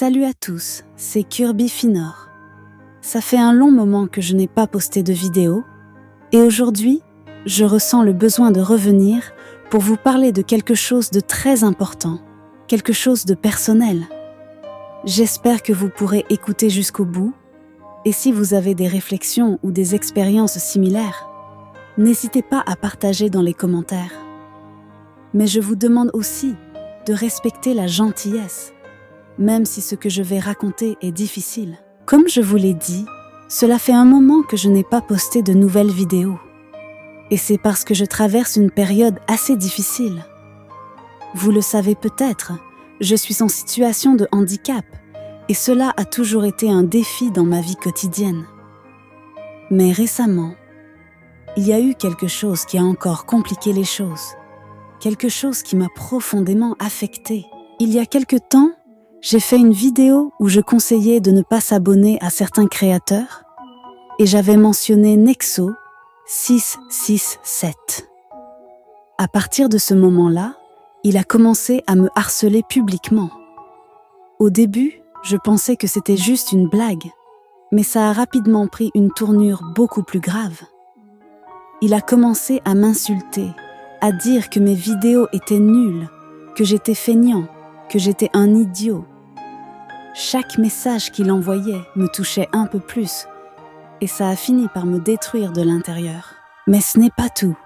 Salut à tous, c'est Kirby Finor. Ça fait un long moment que je n'ai pas posté de vidéo et aujourd'hui, je ressens le besoin de revenir pour vous parler de quelque chose de très important, quelque chose de personnel. J'espère que vous pourrez écouter jusqu'au bout et si vous avez des réflexions ou des expériences similaires, n'hésitez pas à partager dans les commentaires. Mais je vous demande aussi de respecter la gentillesse, même si ce que je vais raconter est difficile. Comme je vous l'ai dit, cela fait un moment que je n'ai pas posté de nouvelles vidéos. Et c'est parce que je traverse une période assez difficile. Vous le savez peut-être, je suis en situation de handicap et cela a toujours été un défi dans ma vie quotidienne. Mais récemment, il y a eu quelque chose qui a encore compliqué les choses. Quelque chose qui m'a profondément affectée. Il y a quelque temps, j'ai fait une vidéo où je conseillais de ne pas s'abonner à certains créateurs et j'avais mentionné Nexo 667. À partir de ce moment-là, il a commencé à me harceler publiquement. Au début, je pensais que c'était juste une blague, mais ça a rapidement pris une tournure beaucoup plus grave. Il a commencé à m'insulter, à dire que mes vidéos étaient nulles, que j'étais feignant, que j'étais un idiot. Chaque message qu'il envoyait me touchait un peu plus et ça a fini par me détruire de l'intérieur. Mais ce n'est pas tout.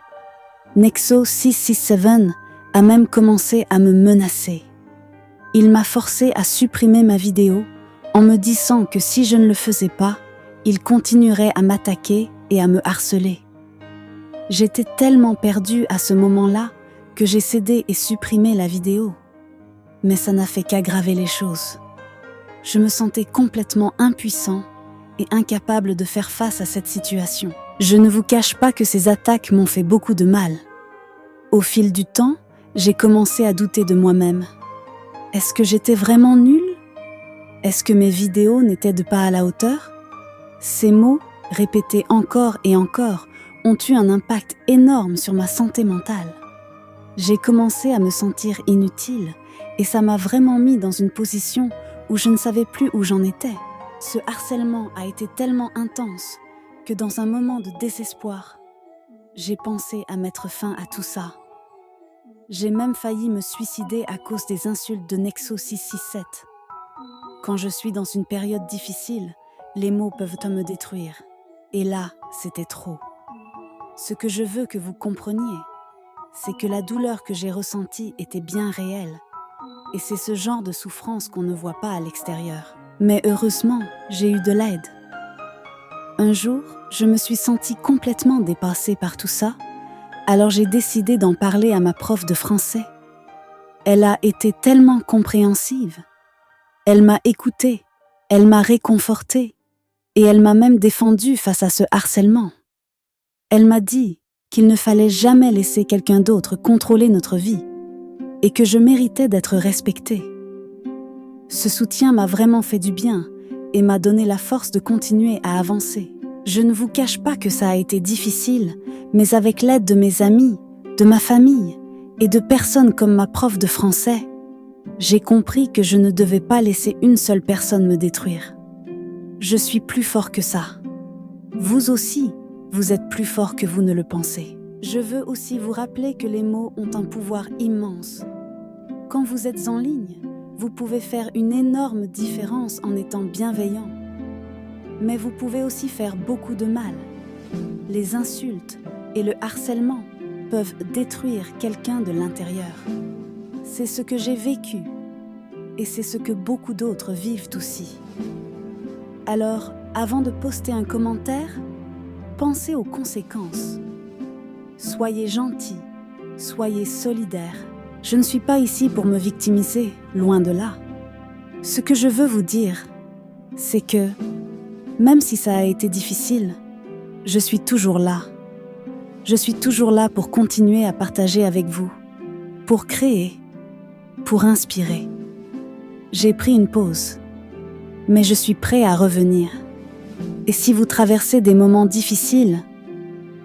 Nexo 667 a même commencé à me menacer. Il m'a forcé à supprimer ma vidéo en me disant que si je ne le faisais pas, il continuerait à m'attaquer et à me harceler. J'étais tellement perdue à ce moment-là que j'ai cédé et supprimé la vidéo. Mais ça n'a fait qu'aggraver les choses. Je me sentais complètement impuissant et incapable de faire face à cette situation. Je ne vous cache pas que ces attaques m'ont fait beaucoup de mal. Au fil du temps, j'ai commencé à douter de moi-même. Est-ce que j'étais vraiment nulle ? Est-ce que mes vidéos n'étaient pas à la hauteur ? Ces mots, répétés encore et encore, ont eu un impact énorme sur ma santé mentale. J'ai commencé à me sentir inutile et ça m'a vraiment mis dans une position où je ne savais plus où j'en étais. Ce harcèlement a été tellement intense que dans un moment de désespoir, j'ai pensé à mettre fin à tout ça. J'ai même failli me suicider à cause des insultes de Nexo 667. Quand je suis dans une période difficile, les mots peuvent me détruire. Et là, c'était trop. Ce que je veux que vous compreniez, c'est que la douleur que j'ai ressentie était bien réelle. Et c'est ce genre de souffrance qu'on ne voit pas à l'extérieur. Mais heureusement, j'ai eu de l'aide. Un jour, je me suis sentie complètement dépassée par tout ça, alors j'ai décidé d'en parler à ma prof de français. Elle a été tellement compréhensive. Elle m'a écoutée, elle m'a réconfortée, et elle m'a même défendue face à ce harcèlement. Elle m'a dit qu'il ne fallait jamais laisser quelqu'un d'autre contrôler notre vie et que je méritais d'être respectée. Ce soutien m'a vraiment fait du bien et m'a donné la force de continuer à avancer. Je ne vous cache pas que ça a été difficile, mais avec l'aide de mes amis, de ma famille et de personnes comme ma prof de français, j'ai compris que je ne devais pas laisser une seule personne me détruire. Je suis plus fort que ça. Vous aussi, vous êtes plus fort que vous ne le pensez. Je veux aussi vous rappeler que les mots ont un pouvoir immense. Quand vous êtes en ligne, vous pouvez faire une énorme différence en étant bienveillant. Mais vous pouvez aussi faire beaucoup de mal. Les insultes et le harcèlement peuvent détruire quelqu'un de l'intérieur. C'est ce que j'ai vécu et c'est ce que beaucoup d'autres vivent aussi. Alors, avant de poster un commentaire, pensez aux conséquences. Soyez gentils, soyez solidaires. Je ne suis pas ici pour me victimiser, loin de là. Ce que je veux vous dire, c'est que, même si ça a été difficile, je suis toujours là. Je suis toujours là pour continuer à partager avec vous, pour créer, pour inspirer. J'ai pris une pause, mais je suis prêt à revenir. Et si vous traversez des moments difficiles,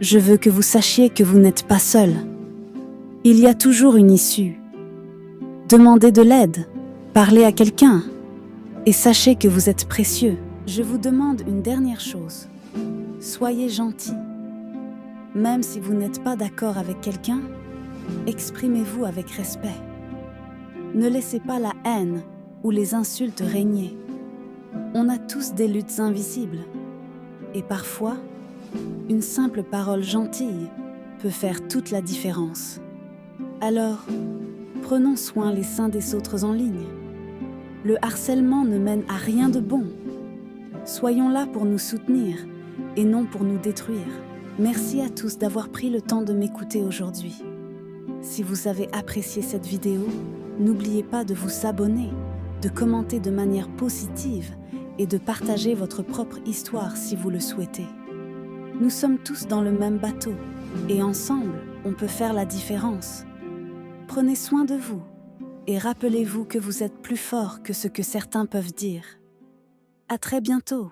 je veux que vous sachiez que vous n'êtes pas seul. Il y a toujours une issue. Demandez de l'aide, parlez à quelqu'un Et sachez que vous êtes précieux. Je vous demande une dernière chose. Soyez gentil. Même si vous n'êtes pas d'accord avec quelqu'un, exprimez-vous avec respect. Ne laissez pas la haine ou les insultes régner. On a tous des luttes invisibles. Et parfois, une simple parole gentille peut faire toute la différence. Alors, prenons soin les uns des autres en ligne. Le harcèlement ne mène à rien de bon. Soyons là pour nous soutenir et non pour nous détruire. Merci à tous d'avoir pris le temps de m'écouter aujourd'hui. Si vous avez apprécié cette vidéo, n'oubliez pas de vous abonner, de commenter de manière positive et de partager votre propre histoire si vous le souhaitez. Nous sommes tous dans le même bateau et ensemble, on peut faire la différence. Prenez soin de vous et rappelez-vous que vous êtes plus fort que ce que certains peuvent dire. À très bientôt.